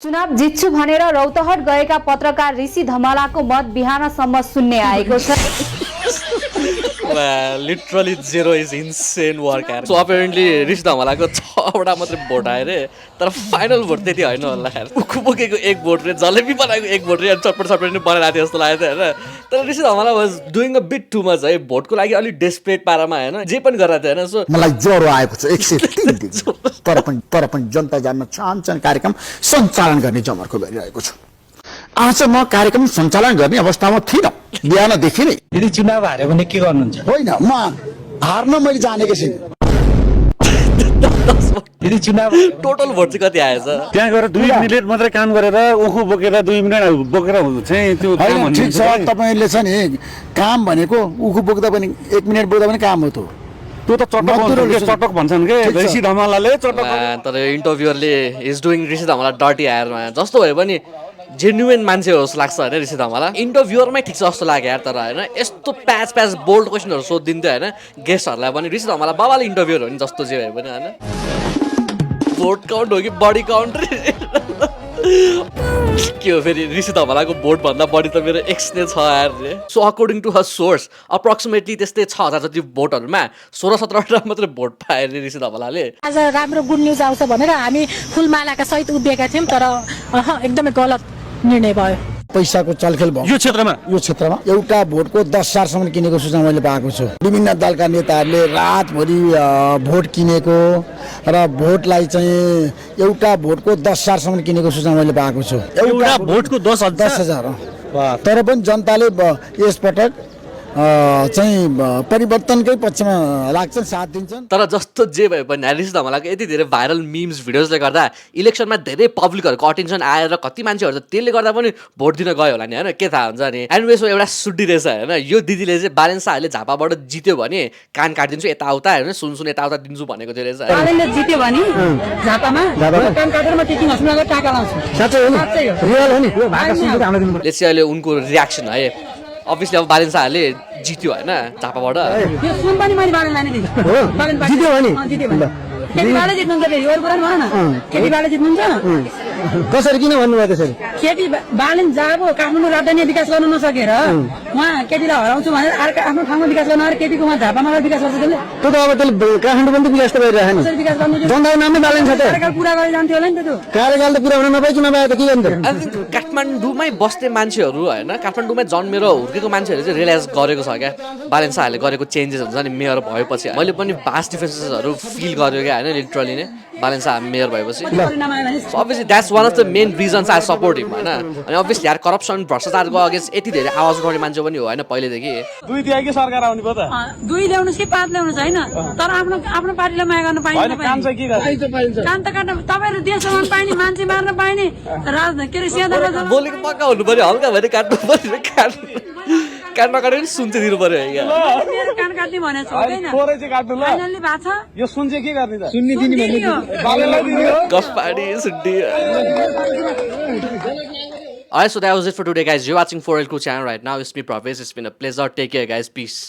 चुनाव जित्छु भनेर रौतहट गएका पत्रकार ऋषि धमलाको मत बिहानसम्म सुन्ने आएको छ। Literally zero is insane work यार। सो अपेरेन्टली ऋषि धमलाको 6वटा मात्रै भोट आयो रे, तर फाइनल भोट त्यति होइन होला यार। उखु बोकेको एक भोट रे, जलेबी बनाएको एक भोट रे, चटपट चटपट नै बनाइरहेको थियो जस्तो लागेको थियो होइन। तर Rishi Dhamala was doing a bit too much है, भोटको लागि अलिक डेस्परेट पारामा होइन, जे पनि गरिरहेको थियो होइन। सो मलाई ज्वरो आएको छ 103 डिग्री, तर पनि जनता जान्न चाहन्छन् कार्यक्रम सञ्चालन गर्ने जमर्को गरिरहेको छु। आज म कार्यक्रम सञ्चालन गर्ने अवस्थामा थिइनँ बिहानदेखि नै। यदि चुनाव हार्यो भने के गर्नुहुन्छ? होइन, म हार्न मैले जानेको छैन। यदि चुनाव टोटल भोट चाहिँ कति आएछ? त्यहाँ गएर 2 मिनेट मात्रै काम गरेर उखु बोकेर 2 मिनेट बोकेर चाहिँ त्यो काम होइन, ठिक छ। तपाईँले छ नि काम भनेको उखु बोक्दा पनि 1 मिनेट बोक्दा पनि काम हो। त्यो त चटक भन्छन् के ऋषि धमलाले चटक। तर इन्टरभ्युअरले is doing Rishi Dhamala dirty हायरमा जस्तो भयो पनि जेन्युन मान्छे हो जस्तो लाग्छ होइन ऋषि धमला। इन्टरभ्युअरमै ठिक छ जस्तो लाग्यो यार। तर होइन यस्तो प्याच बोल्ड क्वेसनहरू सोधिदिन्थ्यो होइन गेस्टहरूलाई पनि। ऋषि धमला बाबाले इन्टरभ्युअर हो नि जस्तो जे भए पनि होइन। भोट काउन्ट हो कि बडी काउन्ट के हो फेरि? ऋषि धमलाको भोट भन्दा बढी त मेरो एक्स नै छ यार रे। So according to her source approximately त्यस्तै 6000 जति भोटहरूमा 16-17वटा मात्रै भोट पाए रे ऋषि धमलाले। आज राम्रो गुड न्युज आउँछ भनेर हामी फुलमालाका सहित उभिएका थियौँ, तर एकदमै गलत निर्णय भयो। पैसाको चलखेल भयो यो क्षेत्रमा। एउटा भोटको 10,000सम्म किनेको सूचना मैले पाएको छु। विभिन्न दलका नेताहरूले रातभरि भोट किनेको र भोटलाई चाहिँ एउटा भोटको 10,000सम्म किनेको सूचना मैले पाएको छु। एउटा भोटको 10,000। तर पनि जनताले यसपटक चाहिँ परिवर्तनकै पक्षमा लाग्छन्, साथ दिन्छन्। तर जस्तो जे भए पनि ऋषि धमलाको यति धेरै भाइरल मिम्स भिडियोजले गर्दा इलेक्सनमा धेरै पब्लिकहरूको अटेन्सन आएर कति मान्छेहरू त त्यसले गर्दा पनि भोट दिन गयो होला नि होइन, के थाहा हुन्छ नि। एन्ड एउटा सुड्डी रहेछ होइन, यो दिदीले चाहिँ बालेन शाहले झापाबाट जित्यो भने कान काटिदिन्छु यताउता होइन, सुन यताउता दिन्छु भनेको थियो रहेछ। बालेनले जित्यो भने झापामा कान काटेर म टेकिङ हस्पिटलमा टाका लाउँछु। साँच्चै हो नि, रियल हो नि। यो भाका सुन्दै हामीलाई दिनु ले चाहिँ अहिले उनको रियाक्सन है। अभियसली अब बालेन शाहले जित्यो होइन झापाबाट। यो सुन पनि मैले बालेनलाई नै दिन्छु। जित्यो भने केटीबाले जित्नुहुन्छ फेरि अरू कुरा भन न। केटीबाले जित्नुहुन्छ कसरी किन भन्नुभयो त्यसरी? केटी बालेन जब काठमाडौँ राजधानी विकास गर्न नसकेर उहाँ केटीलाई हराउँछु भनेर अर्को आफ्नो ठाउँमा विकास गर्न आएर केटीको उहाँ झापामा विकास गर्छ। त्यसले त्यो त अब त्यसले काठमाडौँ पनि विकास त गरिरहेको नि। विकास गर्नु जनताको नाममै बालेन छ त। कार्यकाल पुरा गरेर जान्थ्यो होला नि त। त्यो कार्यकाल त पुरा हुन नपाइ चुनाव आयो त के गर्नु? आई थिङ्क काठमाडौँमै बस्ने मान्छेहरू होइन, काठमाडौँमै जन्मेर हुर्केको मान्छेहरूले चाहिँ रियलाइज गरेको छ क्या बालेन शाहले गरेको चेन्जेस हुन्छ नि मेयर भएपछि। मैले पनि भास्ट डिफरेन्सेसहरू फिल गरेँ क्या होइन, लिटरली नै बालेन शाह मेयर भएपछि। Obviously that's one of the main reasons I support him होइन। अनि अभियसली यार करप्सन भ्रष्टाचारको अगेन्स्ट यति धेरै आवाज उठाउने मान्छे पनि हो होइन पहिलेदेखि। 2 दिए कि सरकार आउने भयो त? 2 ल्याउनुस् कि 5 ल्याउनुस् होइन, तर आफ्नो पार्टीलाई माया गर्न पाइन्छ। काम चाहिँ के गर्छ? काम त काट्न तपाईँहरू देश चलाउन पाइने, मान्छे मार्न पाइने, के अरे सिंहदरबार बोलेको पक्का हुनु पर्यो, हल्का भएर काट्नु पर्यो। कान नकाट्यो भने सुन चाहिँ दिनु पर्यो क्या। मेरो कान काट्ने भनेको छु होइन, थोरै चाहिँ काट्नु ल। फाइनल्ली भएको छ। यो सुन चाहिँ के गर्ने त? सुन्ने दिने भन्ने बालेनलाई दिने हो। गफ पाडी सुड्डी। Alright, so that was it for today, guys. You're watching 4L Crew channel right now. It's me, Pravesh. It's been a pleasure. Take care, guys. Peace.